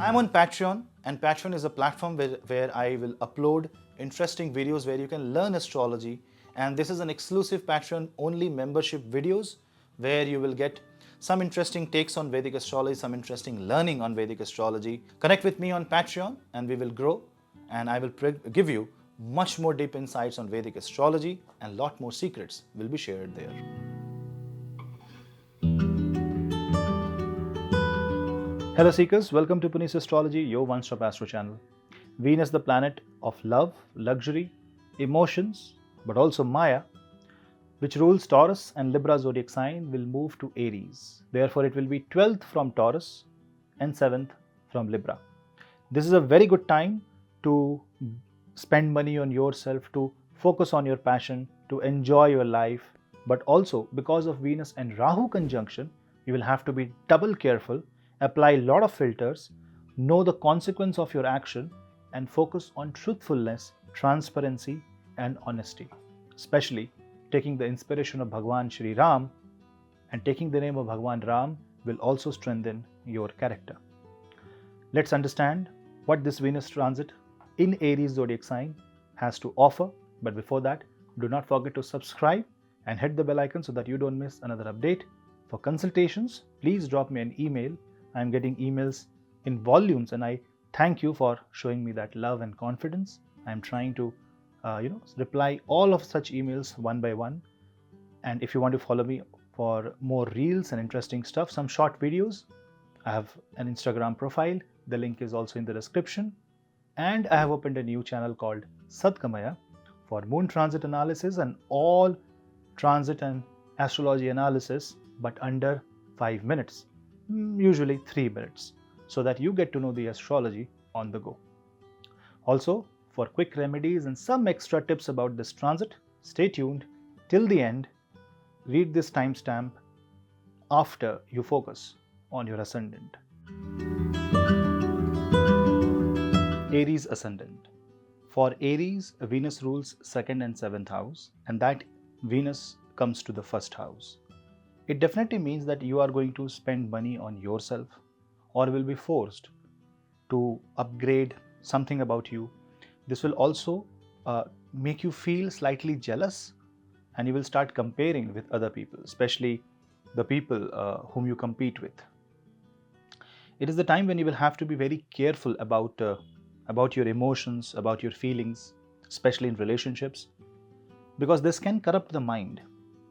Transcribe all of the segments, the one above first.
I'm on Patreon, and Patreon is a platform where I will upload interesting videos where you can learn astrology. And this is an exclusive Patreon only membership videos where you will get some interesting takes on Vedic astrology, some interesting learning on Vedic astrology. Connect with me on Patreon and we will grow, and I will give you much more deep insights on Vedic astrology, and lot more secrets will be shared there. Hello Seekers, welcome to Punneit Astrology, your one-stop astro channel. Venus, the planet of love, luxury, emotions, but also Maya, which rules Taurus and Libra zodiac sign, will move to Aries. Therefore, it will be 12th from Taurus and 7th from Libra. This is a very good time to spend money on yourself, to focus on your passion, to enjoy your life. But also, because of Venus and Rahu conjunction, you will have to be double careful, apply a lot of filters, know the consequence of your action, and focus on truthfulness, transparency, and honesty. Especially taking the inspiration of Bhagwan Shri Ram, and taking the name of Bhagwan Ram will also strengthen your character. Let's understand what this Venus transit in Aries zodiac sign has to offer. But before that, do not forget to subscribe and hit the bell icon so that you don't miss another update. For consultations, please drop me an email. I'm getting emails in volumes, and I thank you for showing me that love and confidence. I'm trying to reply all of such emails one by one. And if you want to follow me for more reels and interesting stuff, some short videos, I have an Instagram profile. The link is also in the description. And I have opened a new channel called Sadkamaya for moon transit analysis and all transit and astrology analysis, but under 5 minutes, usually 3 minutes, so that you get to know the astrology on the go. Also, for quick remedies and some extra tips about this transit, stay tuned till the end. Read this timestamp after you focus on your ascendant. Aries ascendant. For Aries, Venus rules 2nd and 7th house, and that Venus comes to the 1st house. It definitely means that you are going to spend money on yourself, or will be forced to upgrade something about you. This will also make you feel slightly jealous, and you will start comparing with other people, especially the people whom you compete with. It is the time when you will have to be very careful about your emotions, about your feelings, especially in relationships, because this can corrupt the mind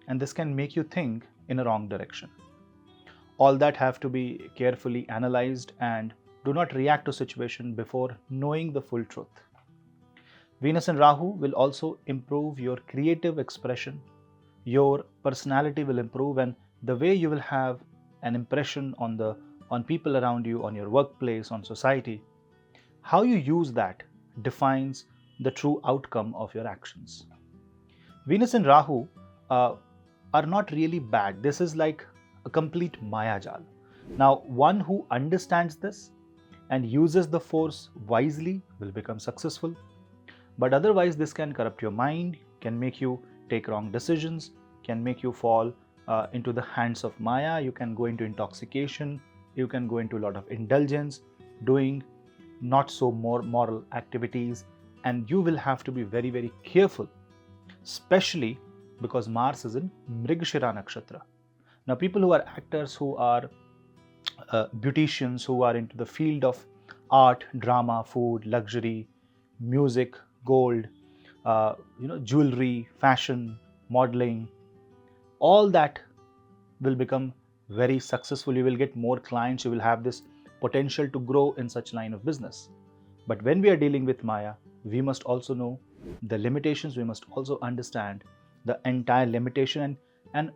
and this can make you think in a wrong direction. All that have to be carefully analyzed, and do not react to situation before knowing the full truth. Venus and Rahu will also improve your creative expression. Your personality will improve, and the way you will have an impression on people around you, on your workplace, on society, how you use that defines the true outcome of your actions. Venus and Rahu are not really bad. This is like a complete Mayajal. Now, one who understands this and uses the force wisely will become successful. But otherwise, this can corrupt your mind, can make you take wrong decisions, can make you fall into the hands of Maya. You can go into intoxication, you can go into a lot of indulgence, doing not so more moral activities, and you will have to be very, very careful, especially because Mars is in Mrigashira Nakshatra. Now, people who are actors, who are beauticians, who are into the field of art, drama, food, luxury, music, gold, jewelry, fashion, modeling, all that will become very successful. You will get more clients. You will have this potential to grow in such line of business. But when we are dealing with Maya, we must also know the limitations. We must also understand the entire limitation and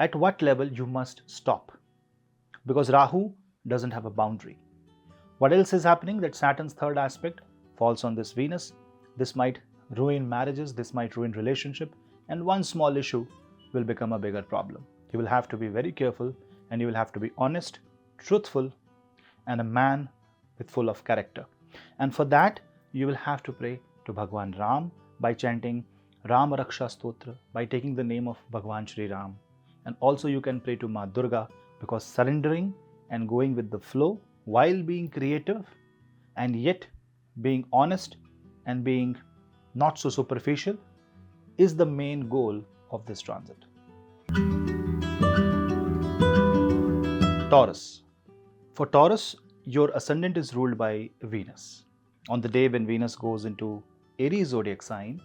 at what level you must stop, because Rahu doesn't have a boundary. What else is happening? That Saturn's third aspect falls on this Venus. This might ruin marriages, this might ruin relationship, and one small issue will become a bigger problem. You will have to be very careful, and you will have to be honest, truthful, and a man with full of character. And for that, you will have to pray to Bhagwan Ram by chanting Ram Raksha Stotra, by taking the name of Bhagwan Shri Ram. And also you can pray to Ma Durga, because surrendering and going with the flow while being creative and yet being honest and being not so superficial is the main goal of this transit. Taurus. For Taurus, your ascendant is ruled by Venus. On the day when Venus goes into Aries zodiac sign,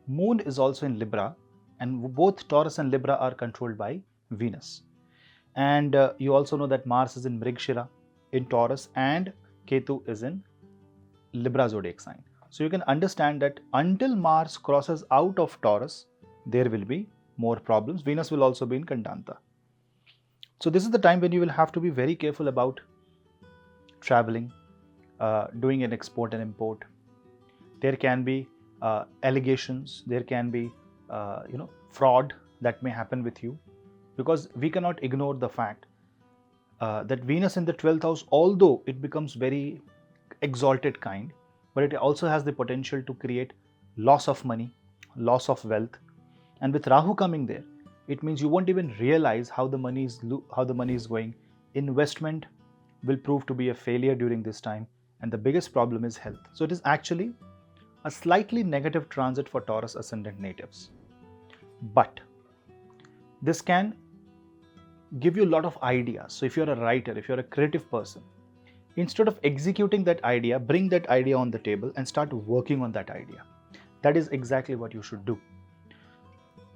Moon is also in Libra, and both Taurus and Libra are controlled by Venus. And you also know that Mars is in Mrigshira in Taurus and Ketu is in Libra zodiac sign. So you can understand that until Mars crosses out of Taurus, there will be more problems. Venus will also be in Kandanta. So this is the time when you will have to be very careful about traveling, doing an export and import. There can be allegations, there can be fraud that may happen with you, because we cannot ignore the fact that Venus in the 12th house, although it becomes very exalted kind, but it also has the potential to create loss of money, loss of wealth. And with Rahu coming there, it means you won't even realize how the money is going. Investment will prove to be a failure during this time, and the biggest problem is health. So it is actually a slightly negative transit for Taurus ascendant natives. But this can give you a lot of ideas. So if you're a writer, if you're a creative person, instead of executing that idea, bring that idea on the table and start working on that idea. That is exactly what you should do.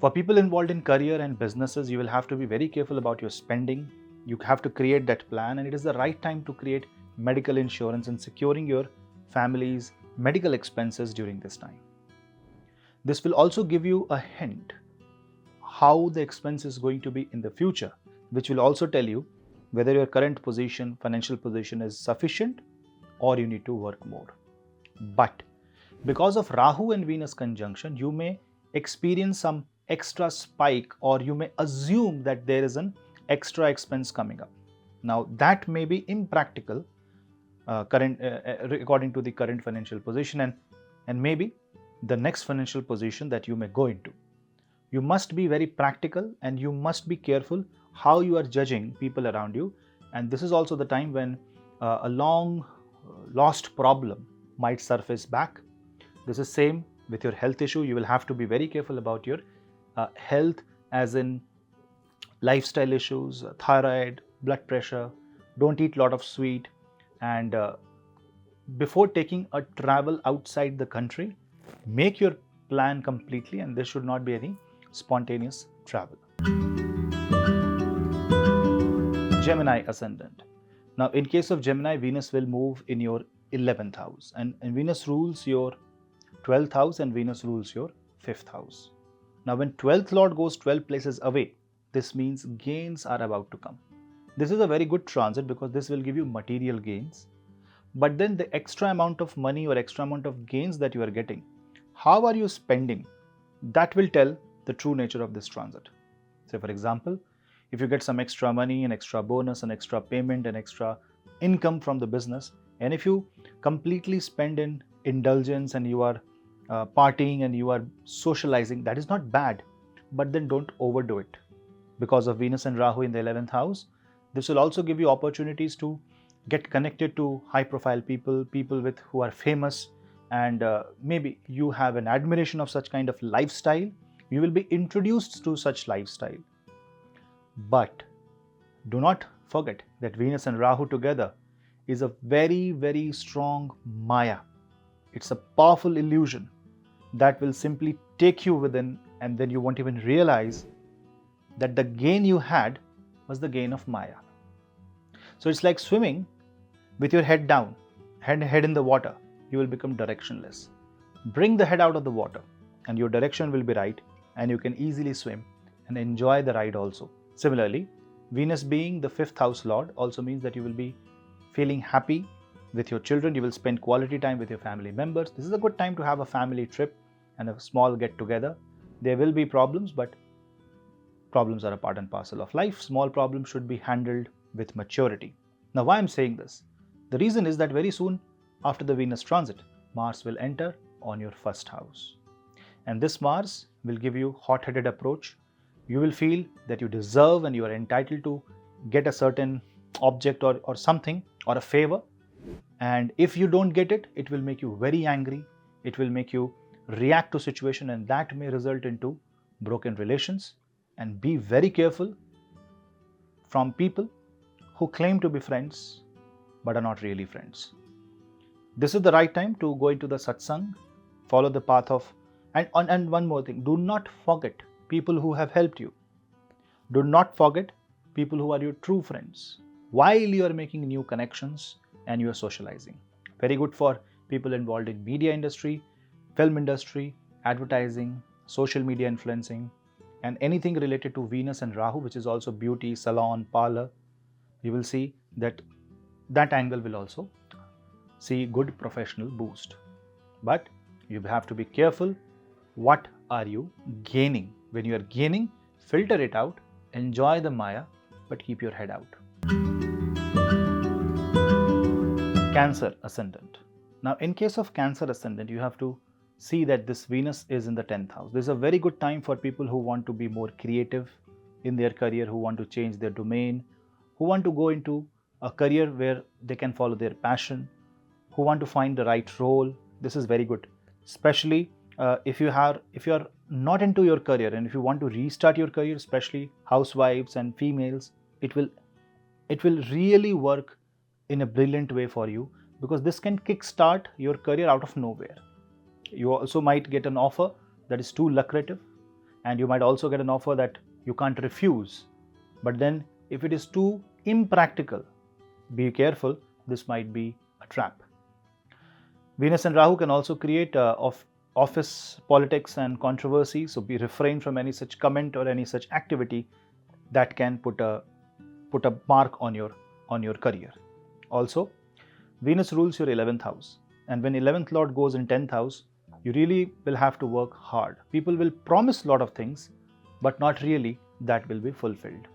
For people involved in career and businesses, you will have to be very careful about your spending. You have to create that plan, and it is the right time to create medical insurance and securing your family's medical expenses during this time. This will also give you a hint how the expense is going to be in the future, which will also tell you whether your current position, financial position is sufficient or you need to work more. But because of Rahu and Venus conjunction, you may experience some extra spike, or you may assume that there is an extra expense coming up. Now that may be impractical according to the current financial position and maybe the next financial position that you may go into. You must be very practical and you must be careful how you are judging people around you. And this is also the time when a long lost problem might surface back. This is same with your health issue. You will have to be very careful about your health, as in lifestyle issues, thyroid, blood pressure. Don't eat a lot of sweet, and before taking a travel outside the country, make your plan completely, and there should not be any spontaneous travel. Gemini ascendant. Now in case of Gemini, Venus will move in your 11th house, and Venus rules your 12th house and Venus rules your 5th house. Now when 12th lord goes 12 places away, this means gains are about to come. This is a very good transit because this will give you material gains. But then the extra amount of money or extra amount of gains that you are getting, how are you spending? That will tell the true nature of this transit. Say for example, if you get some extra money, an extra bonus, an extra payment, an extra income from the business, and if you completely spend in indulgence and you are partying and you are socializing, that is not bad, but then don't overdo it. Because of Venus and Rahu in the 11th house, this will also give you opportunities to get connected to high profile people who are famous, and maybe you have an admiration of such kind of lifestyle. You will be introduced to such lifestyle. But do not forget that Venus and Rahu together is a very, very strong Maya. It's a powerful illusion that will simply take you within, and then you won't even realize that the gain you had was the gain of Maya. So it's like swimming with your head down, head in the water. You will become directionless. Bring the head out of the water and your direction will be right, and you can easily swim and enjoy the ride also. Similarly, Venus being the 5th house lord also means that you will be feeling happy with your children. You will spend quality time with your family members. This is a good time to have a family trip and a small get together. There will be problems, but problems are a part and parcel of life. Small problems should be handled with maturity. Now, why I'm saying this? The reason is that very soon after the Venus transit, Mars will enter on your 1st house. And this Mars will give you hot-headed approach. You will feel that you deserve and you are entitled to get a certain object or something or a favor, and if you don't get it, it will make you very angry. It will make you react to situation, and that may result into broken relations. And be very careful from people who claim to be friends but are not really friends. This is the right time to go into the satsang, follow the path of, and one more thing, do not forget people who have helped you. Do not forget people who are your true friends while you are making new connections and you are socializing. Very good for people involved in media industry, film industry, advertising, social media influencing, and anything related to Venus and Rahu, which is also beauty, salon, parlor. You will see that angle will also see good professional boost. But you have to be careful. What are you gaining? When you are gaining, filter it out, enjoy the Maya, but keep your head out. Cancer Ascendant. Now, in case of Cancer Ascendant, you have to see that this Venus is in the 10th house. This is a very good time for people who want to be more creative in their career, who want to change their domain, who want to go into a career where they can follow their passion, who want to find the right role. This is very good, especially if you are not into your career and if you want to restart your career, especially housewives and females. It will really work in a brilliant way for you, because this can kickstart your career out of nowhere. You also might get an offer that is too lucrative, and you might also get an offer that you can't refuse. But then if it is too impractical, be careful, this might be a trap. Venus and Rahu can also create office politics and controversy, so be refrain from any such comment or any such activity that can put a mark on your career. Also, Venus rules your 11th house, and when 11th lord goes in 10th house, you really will have to work hard. People will promise a lot of things, but not really that will be fulfilled.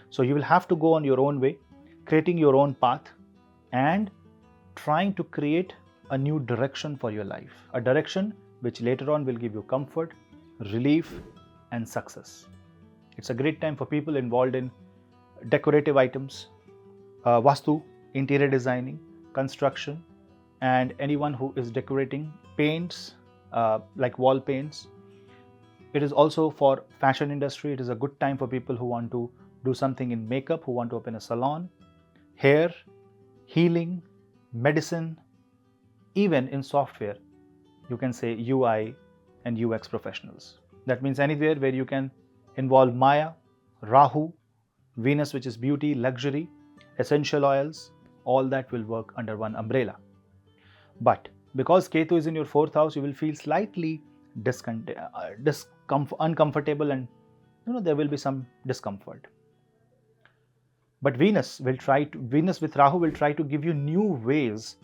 So you will have to go on your own way, creating your own path and trying to create a new direction for your life, a direction which later on will give you comfort, relief and success. It's a great time for people involved in decorative items, vastu, interior designing, construction, and anyone who is decorating paints, like wall paints. It is also for fashion industry. It is a good time for people who want to do something in makeup, who want to open a salon, hair, healing, medicine, even in software. You can say UI and UX professionals. That means anywhere where you can involve Maya, Rahu, Venus, which is beauty, luxury, essential oils, all that will work under one umbrella. But because Ketu is in your 4th house, you will feel slightly uncomfortable, and there will be some discomfort. But Venus with Rahu will try to give you new ways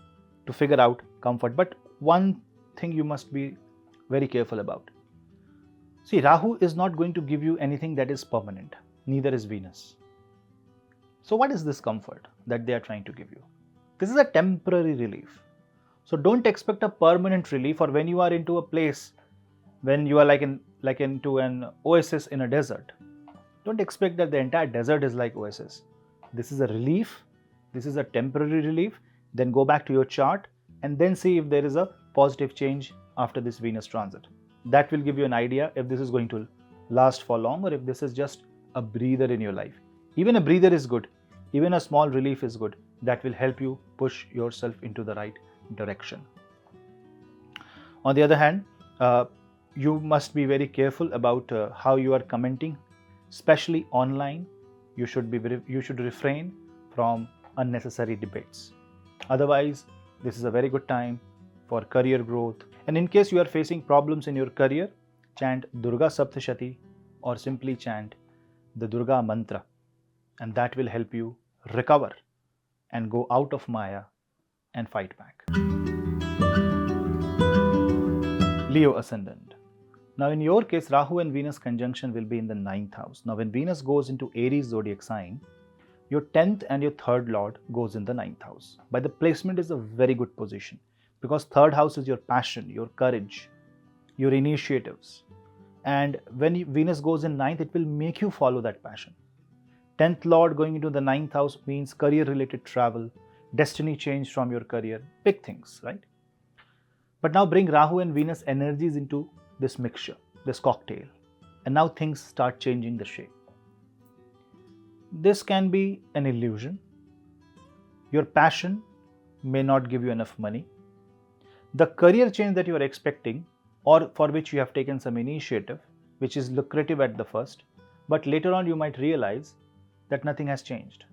to figure out comfort. But one thing you must be very careful about. See, Rahu is not going to give you anything that is permanent, neither is Venus. So what is this comfort that they are trying to give you? This is a temporary relief. So don't expect a permanent relief, or when you are into a place, when you are like into an oasis in a desert. Don't expect that the entire desert is like oasis. This is a relief. This is a temporary relief. Then go back to your chart and then see if there is a positive change after this Venus transit. That will give you an idea if this is going to last for long or if this is just a breather in your life. Even a breather is good. Even a small relief is good. That will help you push yourself into the right direction. On the other hand, you must be very careful about how you are commenting, especially online. You should refrain from unnecessary debates. Otherwise, this is a very good time for career growth. And in case you are facing problems in your career, chant Durga Saptashati or simply chant the Durga mantra, and that will help you recover and go out of Maya and fight back. Leo Ascendant. Now in your case, Rahu and Venus conjunction will be in the 9th house. Now when Venus goes into Aries zodiac sign, your 10th and your 3rd lord goes in the 9th house. By the placement is a very good position, because 3rd house is your passion, your courage, your initiatives. And when Venus goes in 9th, it will make you follow that passion. 10th Lord going into the 9th house means career related travel, destiny change from your career, big things, right? But now bring Rahu and Venus energies into this mixture, this cocktail, and now things start changing the shape. This can be an illusion. Your passion may not give you enough money. The career change that you are expecting, or for which you have taken some initiative, which is lucrative at the first, but later on you might realize that nothing has changed.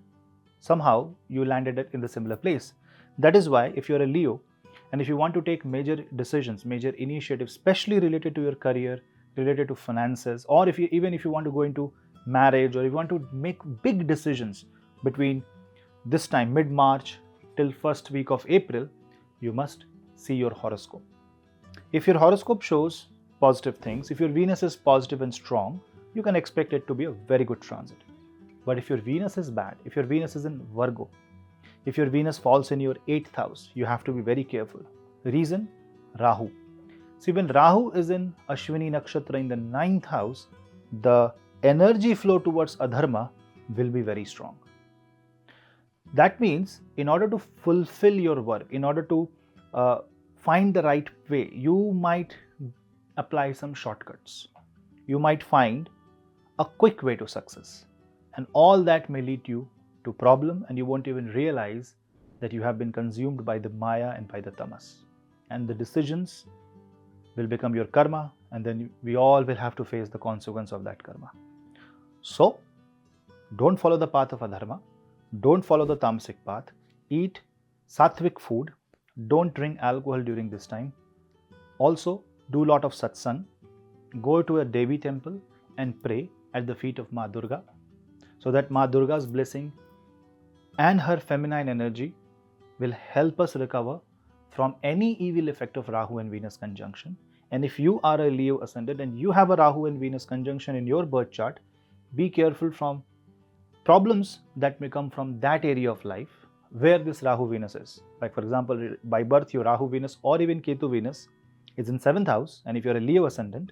Somehow you landed in the similar place. That is why if you're a Leo and if you want to take major decisions, major initiatives, especially related to your career, related to finances, or even if you want to go into marriage, or if you want to make big decisions between this time mid-March till first week of April, you must see your horoscope. If your horoscope shows positive things, if your Venus is positive and strong, you can expect it to be a very good transit. But if your Venus is bad, if your Venus is in Virgo, if your Venus falls in your 8th house, you have to be very careful. Reason? Rahu. See, when Rahu is in Ashwini Nakshatra in the 9th house, the energy flow towards adharma will be very strong. That means in order to fulfill your work, in order to find the right way, you might apply some shortcuts. You might find a quick way to success. And all that may lead you to problem, and you won't even realize that you have been consumed by the Maya and by the Tamas. And the decisions will become your karma, and then we all will have to face the consequence of that karma. So, don't follow the path of adharma. Don't follow the tamasic path. Eat sattvic food. Don't drink alcohol during this time. Also, do a lot of satsang. Go to a Devi temple and pray at the feet of Ma Durga, so that Ma Durga's blessing and her feminine energy will help us recover from any evil effect of Rahu and Venus conjunction. And if you are a Leo ascendant and you have a Rahu and Venus conjunction in your birth chart, be careful from problems that may come from that area of life where this Rahu Venus is. Like for example, by birth your Rahu Venus or even Ketu Venus is in 7th house, and if you are a Leo ascendant,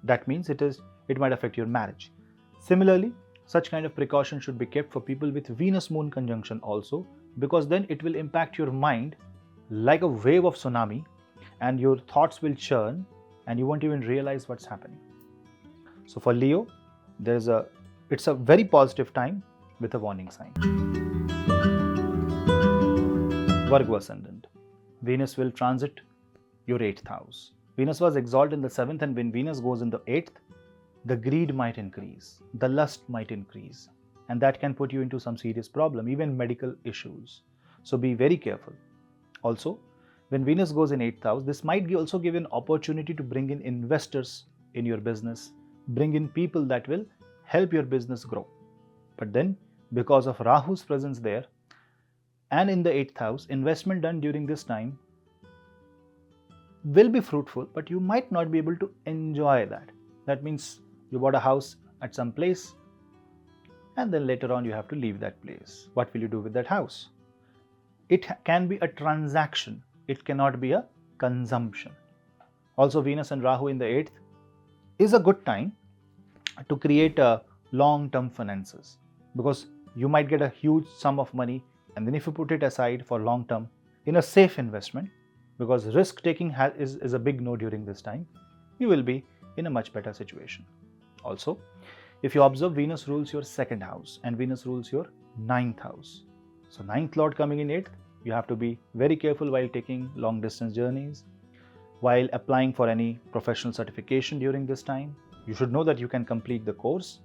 that means it might affect your marriage. Similarly, such kind of precaution should be kept for people with Venus Moon conjunction also, because then it will impact your mind like a wave of tsunami, and your thoughts will churn and you won't even realize what's happening. So for Leo, it's a very positive time with a warning sign. Virgo ascendant. Venus will transit your 8th house. Venus was exalted in the 7th, and when Venus goes in the 8th, the greed might increase, the lust might increase, and that can put you into some serious problem, even medical issues. So be very careful. Also, when Venus goes in 8th house, this might also give an opportunity to bring in investors in your business, bring in people that will help your business grow. But then, because of Rahu's presence there and in the 8th house, investment done during this time will be fruitful, but you might not be able to enjoy that. That means you bought a house at some place and then later on you have to leave that place. What will you do with that house? It can be a transaction. It cannot be a consumption. Also, Venus and Rahu in the 8th is a good time to create a long-term finances, because you might get a huge sum of money, and then if you put it aside for long-term in a safe investment, because risk taking is a big no during this time, you will be in a much better situation. Also, if you observe, Venus rules your 2nd house and Venus rules your 9th house. So 9th Lord coming in 8th, you have to be very careful while taking long distance journeys, while applying for any professional certification during this time. You should know that you can complete the course.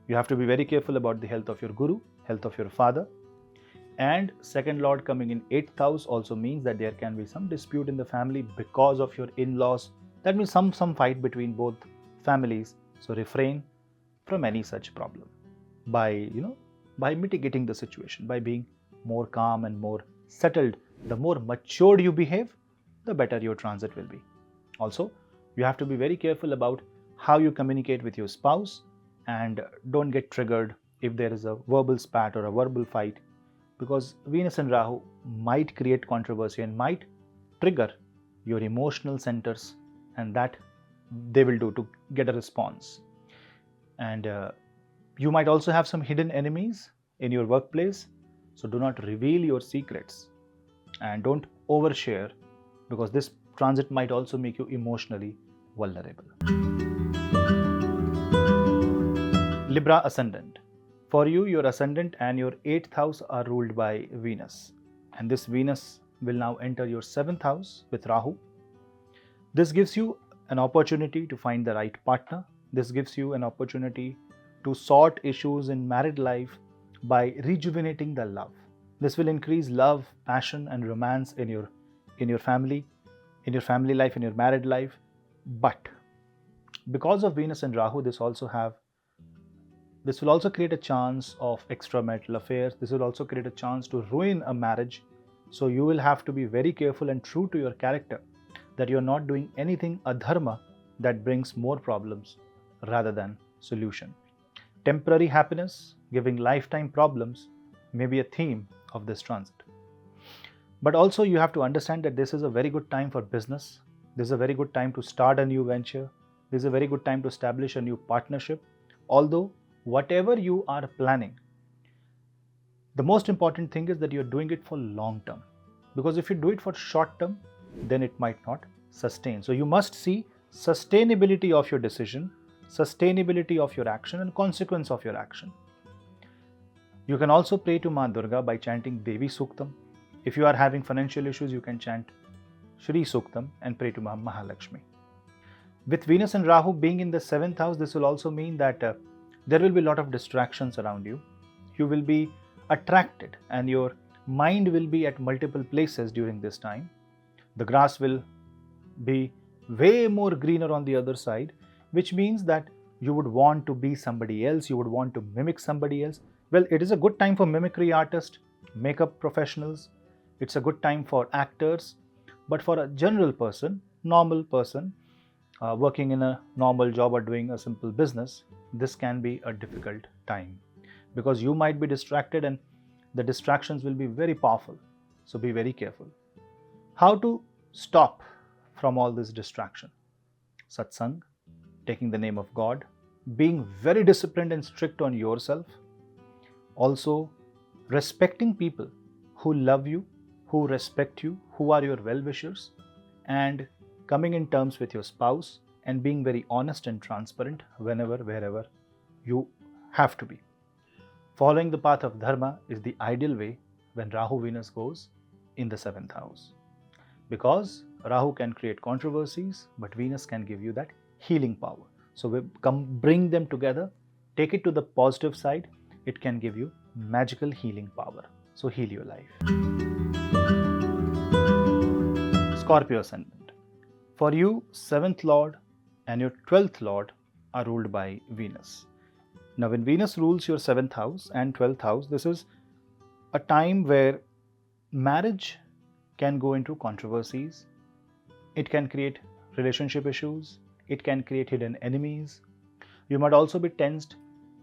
You have to be very careful about the health of your guru, health of your father. And 2nd Lord coming in 8th house also means that there can be some dispute in the family because of your in-laws. That means some fight between both families. So refrain from any such problem by mitigating the situation, by being more calm and more settled. The more matured you behave, the better your transit will be. Also, you have to be very careful about how you communicate with your spouse, and don't get triggered if there is a verbal spat or a verbal fight, because Venus and Rahu might create controversy and might trigger your emotional centers, and that they will do to get a response. And You might also have some hidden enemies in your workplace, so do not reveal your secrets and don't overshare, because this transit might also make you emotionally vulnerable. Libra Ascendant. For you, your Ascendant and your 8th house are ruled by Venus, and this Venus will now enter your 7th house with Rahu. This gives you an opportunity to find the right partner. This gives you an opportunity to sort issues in married life by rejuvenating the love. This will increase love, passion and romance in your family life, in your married life. But because of Venus and Rahu, this will also create a chance of extramarital affairs. This will also create a chance to ruin a marriage. So you will have to be very careful and true to your character, that you're not doing anything adharma that brings more problems rather than solution. Temporary happiness giving lifetime problems may be a theme of this transit. But also you have to understand that this is a very good time for business. This is a very good time to start a new venture. This is a very good time to establish a new partnership. Although whatever you are planning, the most important thing is that you're doing it for long term. Because if you do it for short term, then it might not sustain. So you must see sustainability of your decision, sustainability of your action and consequence of your action. You can also pray to Maa Durga by chanting Devi Suktam. If you are having financial issues, you can chant Shri Suktam and pray to Mahalakshmi. With Venus and Rahu being in the 7th house, this will also mean that there will be a lot of distractions around you. You will be attracted and your mind will be at multiple places during this time. The grass will be way more greener on the other side, which means that you would want to be somebody else, you would want to mimic somebody else. Well, it is a good time for mimicry artists, makeup professionals, it's a good time for actors, but for a general person, normal person, working in a normal job or doing a simple business, this can be a difficult time because you might be distracted and the distractions will be very powerful. So be very careful. How to stop from all this distraction? Satsang, taking the name of God, being very disciplined and strict on yourself, also respecting people who love you, who respect you, who are your well-wishers, and coming in terms with your spouse and being very honest and transparent whenever, wherever you have to be. Following the path of dharma is the ideal way when Rahu Venus goes in the 7th house. Because Rahu can create controversies, but Venus can give you that healing power. So we bring them together, take it to the positive side, it can give you magical healing power. So heal your life. Scorpio Ascendant. For you, 7th Lord and your 12th Lord are ruled by Venus. Now when Venus rules your 7th house and 12th house, this is a time where marriage can go into controversies. It can create relationship issues. It can create hidden enemies. You might also be tensed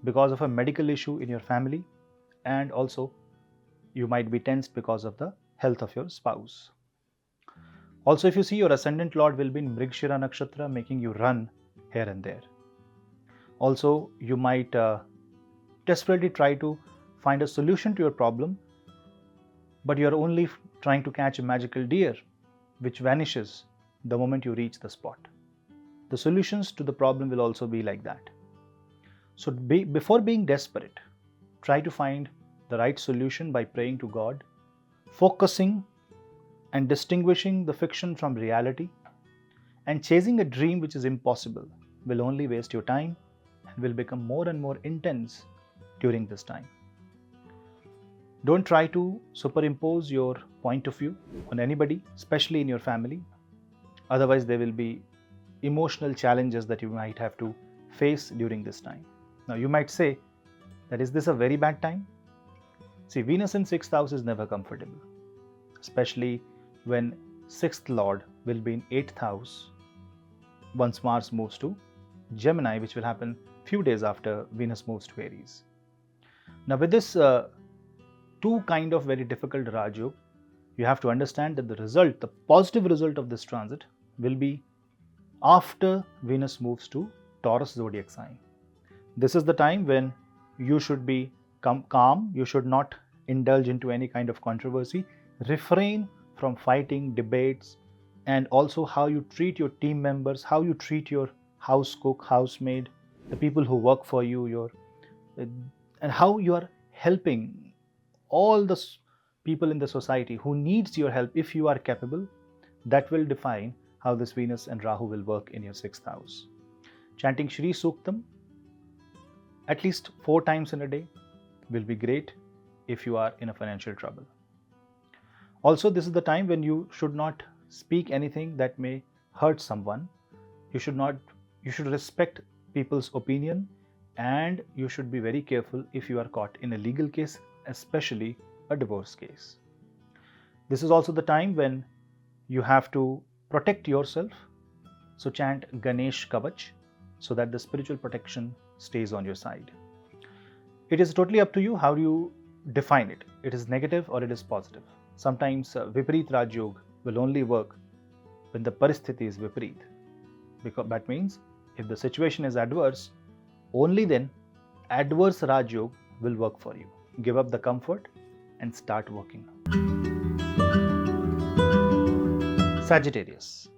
because of a medical issue in your family, and also you might be tensed because of the health of your spouse. Also, if you see, your ascendant lord will be in Mrigshira Nakshatra, making you run here and there. Also, you might desperately try to find a solution to your problem, but you are only trying to catch a magical deer which vanishes the moment you reach the spot. The solutions to the problem will also be like that. So before being desperate, try to find the right solution by praying to God, focusing and distinguishing the fiction from reality, and chasing a dream which is impossible will only waste your time and will become more and more intense during this time. Don't try to superimpose your point of view on anybody, especially in your family. Otherwise, there will be emotional challenges that you might have to face during this time. Now, you might say that is this a very bad time? See, Venus in 6th house is never comfortable, especially when 6th Lord will be in 8th house once Mars moves to Gemini, which will happen few days after Venus moves to Aries. Now, with this two kind of very difficult Rajyog, you have to understand that the positive result of this transit will be after Venus moves to Taurus zodiac sign. This is the time when you should be calm, you should not indulge into any kind of controversy, refrain from fighting, debates, and also how you treat your team members, how you treat your house cook, housemaid, the people who work for you, and how you are helping all the people in the society who needs your help. If you are capable, that will define how this Venus and Rahu will work in your 6th house. Chanting Shri Suktam at least 4 times in a day will be great if you are in a financial trouble. Also, this is the time when you should not speak anything that may hurt someone. You should respect people's opinion, and you should be very careful if you are caught in a legal case, especially a divorce case. This is also the time when you have to protect yourself. So chant Ganesh Kavach so that the spiritual protection stays on your side. It is totally up to you how you define it. It is negative or it is positive. Sometimes Viparit Rajyog will only work when the paristhiti is Viparit. Because that means if the situation is adverse, only then adverse Rajyog will work for you. Give up the comfort and start working. Sagittarius.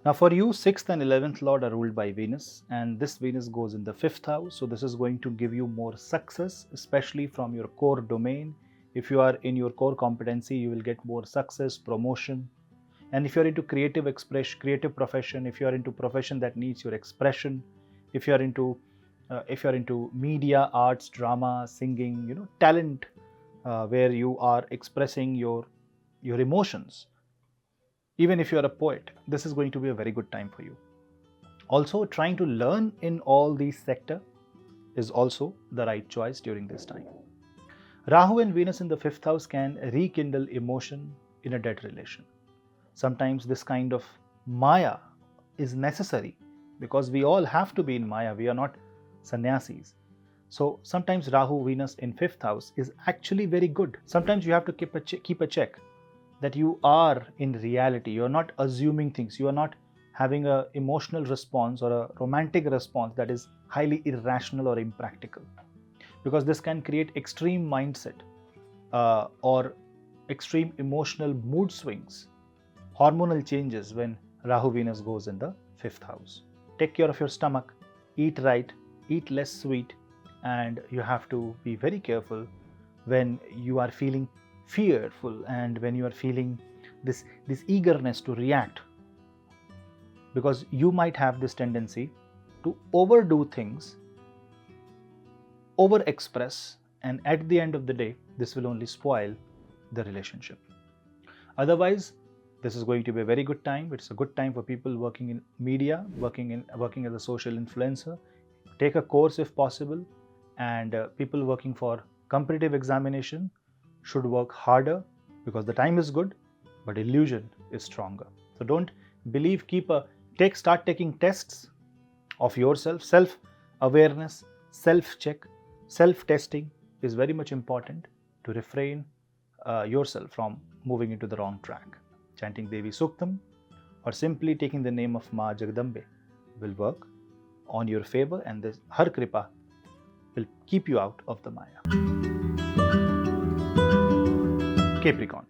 Now for you, 6th and 11th Lord are ruled by Venus, and this Venus goes in the 5th house. So this is going to give you more success, especially from your core domain. If you are in your core competency, you will get more success, promotion. And if you are into creative expression, creative profession, if you are into profession that needs your expression, if you are into media, arts, drama, singing, talent, where you are expressing your emotions. Even if you are a poet, this is going to be a very good time for you. Also, trying to learn in all these sectors is also the right choice during this time. Rahu and Venus in the 5th house can rekindle emotion in a dead relation. Sometimes this kind of Maya is necessary because we all have to be in Maya. We are not sannyasis. So sometimes Rahu, Venus in 5th house is actually very good. Sometimes you have to keep a check that you are in reality. You are not assuming things. You are not having an emotional response or a romantic response that is highly irrational or impractical. Because this can create extreme mindset or extreme emotional mood swings, hormonal changes when Rahu Venus goes in the 5th house. Take care of your stomach, eat right, eat less sweet, and you have to be very careful when you are feeling fearful and when you are feeling this eagerness to react, because you might have this tendency to overdo things, over express, and at the end of the day this will only spoil the relationship. Otherwise, this is going to be a very good time. It's a good time for people working in media, working as a social influencer. Take a course if possible, and people working for competitive examination should work harder because the time is good, but illusion is stronger. So don't believe, start taking tests of yourself. Self-awareness, self-check, self-testing is very much important to refrain yourself from moving into the wrong track. Chanting Devi Suktam or simply taking the name of Ma Jagdambe will work on your favor, and this Har Kripa will keep you out of the Maya. Capricorn.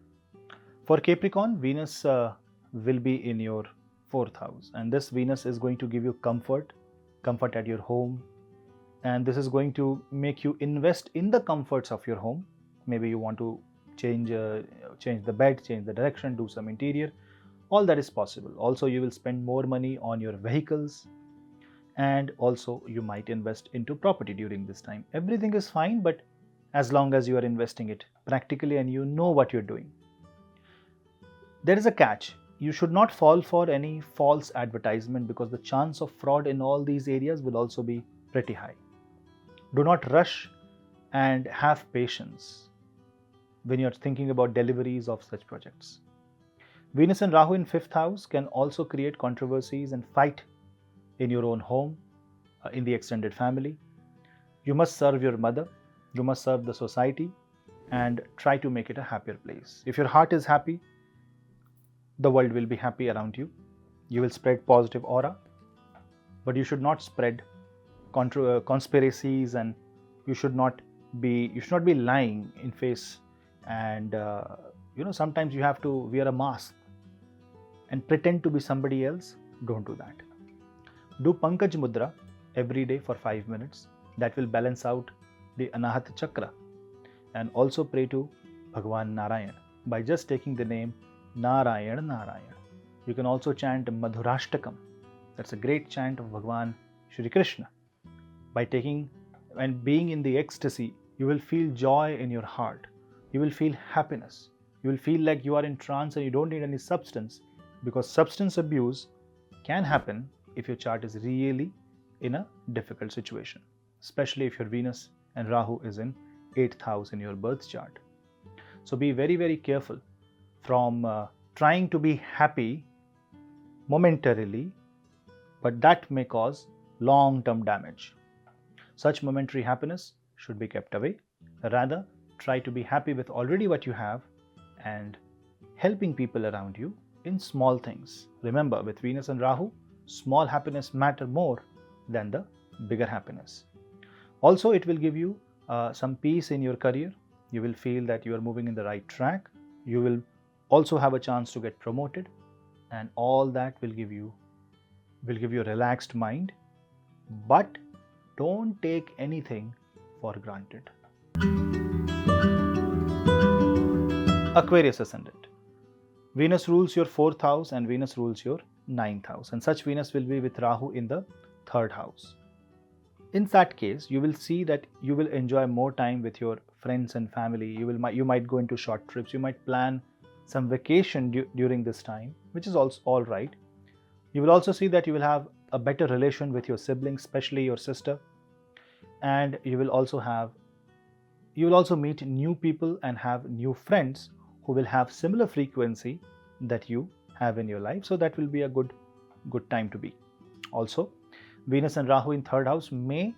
For Capricorn, Venus will be in your 4th house, and this Venus is going to give you comfort at your home, and this is going to make you invest in the comforts of your home. Maybe you want to change the bed, change the direction, do some interior. All that is possible. Also, you will spend more money on your vehicles, and also you might invest into property during this time. Everything is fine, but as long as you are investing it practically and you know what you're doing. There is a catch. You should not fall for any false advertisement because the chance of fraud in all these areas will also be pretty high. Do not rush and have patience when you're thinking about deliveries of such projects. Venus and Rahu in 5th house can also create controversies and fight in your own home, in the extended family. You must serve your mother. You must serve the society and try to make it a happier place. If your heart is happy, the world will be happy around you. You will spread positive aura, but you should not spread conspiracies and you should not be lying in face, and sometimes you have to wear a mask and pretend to be somebody else. Don't do that. Do Pankaj Mudra every day for 5 minutes. That will balance out the Anahat Chakra. And also pray to Bhagwan Narayan by just taking the name Narayan Narayan. You can also chant Madhurashtakam. That's a great chant of Bhagwan Shri Krishna. By taking and being in the ecstasy, you will feel joy in your heart. You will feel happiness. You will feel like you are in trance and you don't need any substance, because substance abuse can happen if your chart is really in a difficult situation, especially if your Venus and Rahu is in 8th house in your birth chart. So be very, very careful from trying to be happy momentarily, but that may cause long-term damage. Such momentary happiness should be kept away. Rather, try to be happy with already what you have and helping people around you in small things. Remember, with Venus and Rahu, small happiness matter more than the bigger happiness. Also, it will give you some peace in your career. You will feel that you are moving in the right track. You will also have a chance to get promoted, and all that will give you a relaxed mind. But don't take anything for granted. Aquarius Ascendant. Venus rules your 4th house and Venus rules your 9th house, and such Venus will be with Rahu in the 3rd house. In that case, you will see that you will enjoy more time with your friends and family. You might go into short trips. You might plan some vacation during this time, which is also all right. You will also see that you will have a better relation with your siblings, especially your sister, and you will also meet new people and have new friends who will have similar frequency that you have in your life. So that will be a good time to be. Also, Venus and Rahu in 3rd house may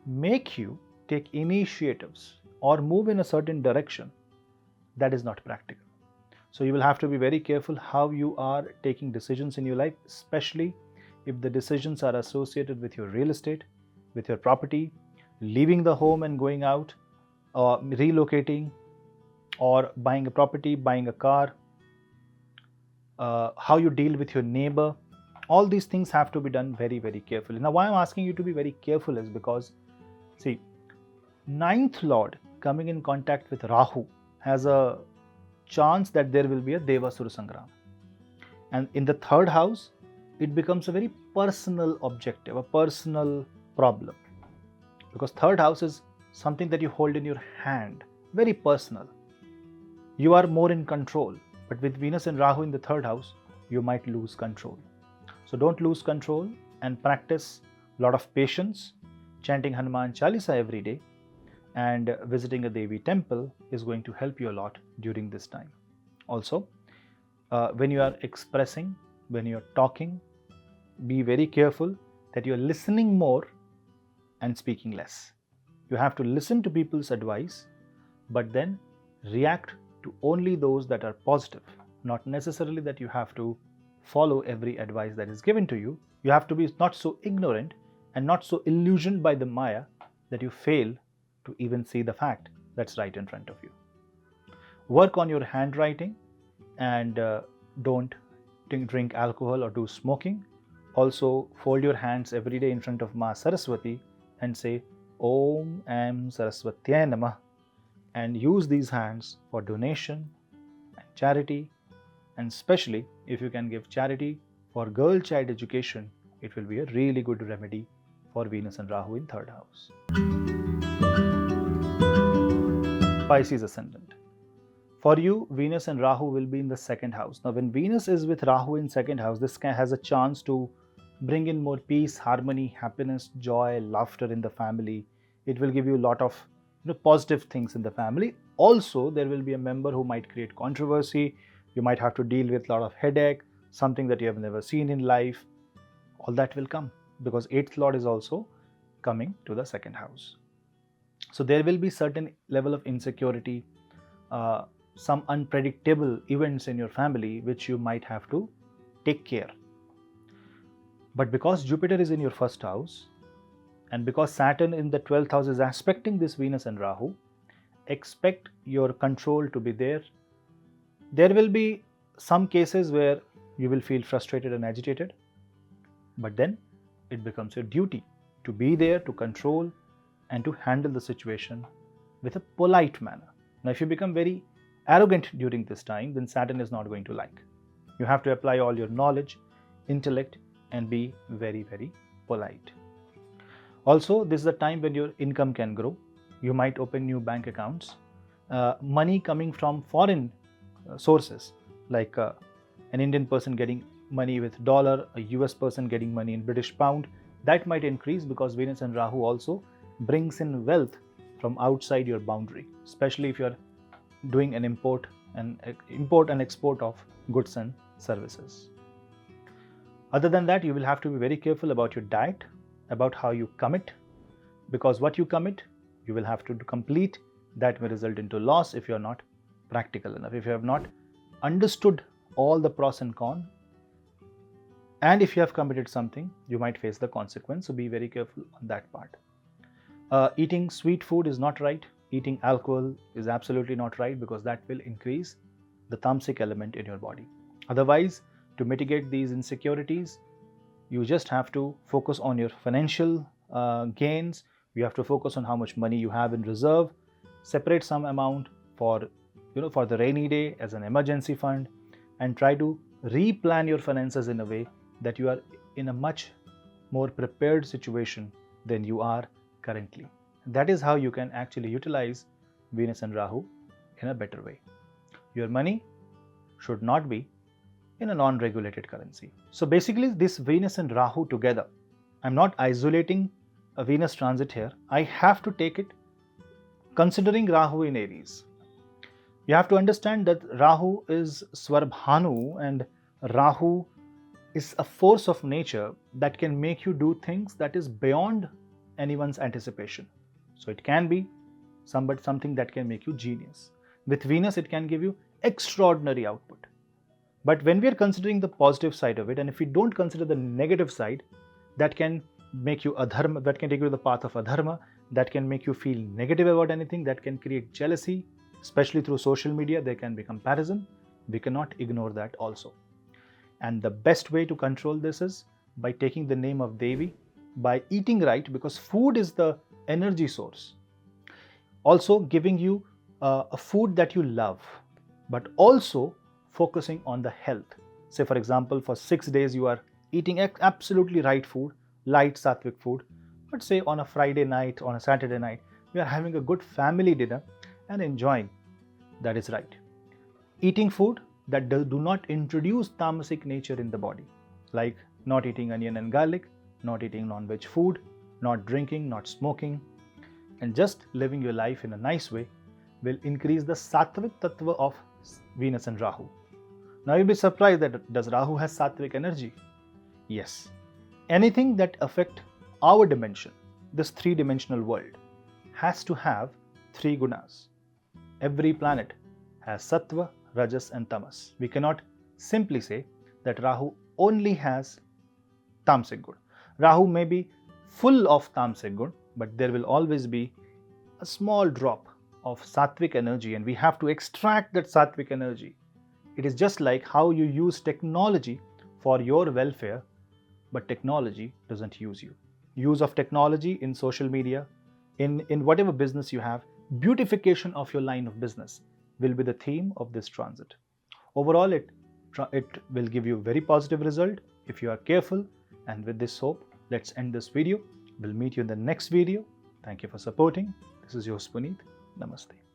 make you take initiatives or move in a certain direction that is not practical. So you will have to be very careful how you are taking decisions in your life, especially if the decisions are associated with your real estate, with your property, leaving the home and going out, relocating, or buying a property, buying a car, how you deal with your neighbor. All these things have to be done very, very carefully. Now, why I'm asking you to be very careful is because, see, 9th Lord coming in contact with Rahu has a chance that there will be a Devasura Sangram. And in the 3rd house, it becomes a very personal objective, a personal problem. Because 3rd house is something that you hold in your hand, very personal. You are more in control. But with Venus and Rahu in the 3rd house, you might lose control. So don't lose control and practice a lot of patience. Chanting Hanuman Chalisa every day and visiting a Devi temple is going to help you a lot during this time. Also, when you are expressing, when you are talking, be very careful that you are listening more and speaking less. You have to listen to people's advice, but then react to only those that are positive. Not necessarily that you have to follow every advice that is given to you. You have to be not so ignorant and not so illusioned by the Maya that you fail to even see the fact that's right in front of you. Work on your handwriting and don't drink alcohol or do smoking. Also, fold your hands every day in front of Ma Saraswati and say Om Am Saraswatyay Namah, and use these hands for donation and charity. And especially if you can give charity for girl child education, it will be a really good remedy for Venus and Rahu in 3rd house. Pisces Ascendant. For you, Venus and Rahu will be in the 2nd house. Now, when Venus is with Rahu in 2nd house, this has a chance to bring in more peace, harmony, happiness, joy, laughter in the family. It will give you a lot of positive things in the family. Also, there will be a member who might create controversy. You might have to deal with a lot of headache, something that you have never seen in life. All that will come because 8th Lord is also coming to the 2nd house. So there will be certain level of insecurity, some unpredictable events in your family which you might have to take care. But because Jupiter is in your 1st house, And because Saturn in the 12th house is aspecting this Venus and Rahu, expect your control to be there. There will be some cases where you will feel frustrated and agitated, but then it becomes your duty to be there, to control and to handle the situation with a polite manner. Now, if you become very arrogant during this time, then Saturn is not going to like. You have to apply all your knowledge, intellect, and be very, very polite. Also, this is a time when your income can grow. You might open new bank accounts. Money coming from foreign sources, like an Indian person getting money with dollar, a US person getting money in British pound, that might increase because Venus and Rahu also brings in wealth from outside your boundary, especially if you are doing an import and export of goods and services. Other than that, you will have to be very careful about your diet, about how you commit, because what you commit, you will have to complete. That may result into loss if you are not practical enough, if you have not understood all the pros and cons, and if you have committed something, you might face the consequence. So be very careful on that part. Eating sweet food is not right. Eating alcohol is absolutely not right, because that will increase the tamasic element in your body. Otherwise, to mitigate these insecurities, you just have to focus on your financial gains. You have to focus on how much money you have in reserve. Separate some amount for the rainy day as an emergency fund, and try to replan your finances in a way that you are in a much more prepared situation than you are currently. That is how you can actually utilize Venus and Rahu in a better way. Your money should not be in a non-regulated currency. So basically, this Venus and Rahu together, I'm not isolating a Venus transit here. I have to take it considering Rahu in Aries. You have to understand that Rahu is Swarbhanu, and Rahu is a force of nature that can make you do things that is beyond anyone's anticipation. So it can be something that can make you genius. With Venus, it can give you extraordinary output. But when we are considering the positive side of it, and if we don't consider the negative side, that can make you adharma, that can take you to the path of adharma, that can make you feel negative about anything, that can create jealousy, especially through social media. There can be comparison. We cannot ignore that also. And the best way to control this is by taking the name of Devi, by eating right, because food is the energy source. Also giving you a food that you love, but also focusing on the health. Say for example, for 6 days you are eating absolutely right food, light sattvic food, but say on a Friday night, on a Saturday night, you are having a good family dinner and enjoying. That is right. Eating food that do not introduce tamasic nature in the body, like not eating onion and garlic, not eating non-veg food, not drinking, not smoking, and just living your life in a nice way will increase the sattvic tattva of Venus and Rahu. Now you'll be surprised that does Rahu has sattvic energy? Yes. Anything that affects our dimension, this three-dimensional world, has to have three gunas. Every planet has sattva, rajas and tamas. We cannot simply say that Rahu only has tamasic good. Rahu may be full of tamasic good, but there will always be a small drop of sattvic energy, and we have to extract that sattvic energy. It is just like how you use technology for your welfare, but technology doesn't use you. Use of technology in social media, in whatever business you have, beautification of your line of business will be the theme of this transit. Overall, it will give you very positive result if you are careful. And with this hope, let's end this video. We'll meet you in the next video. Thank you for supporting. This is your host Puneet. Namaste.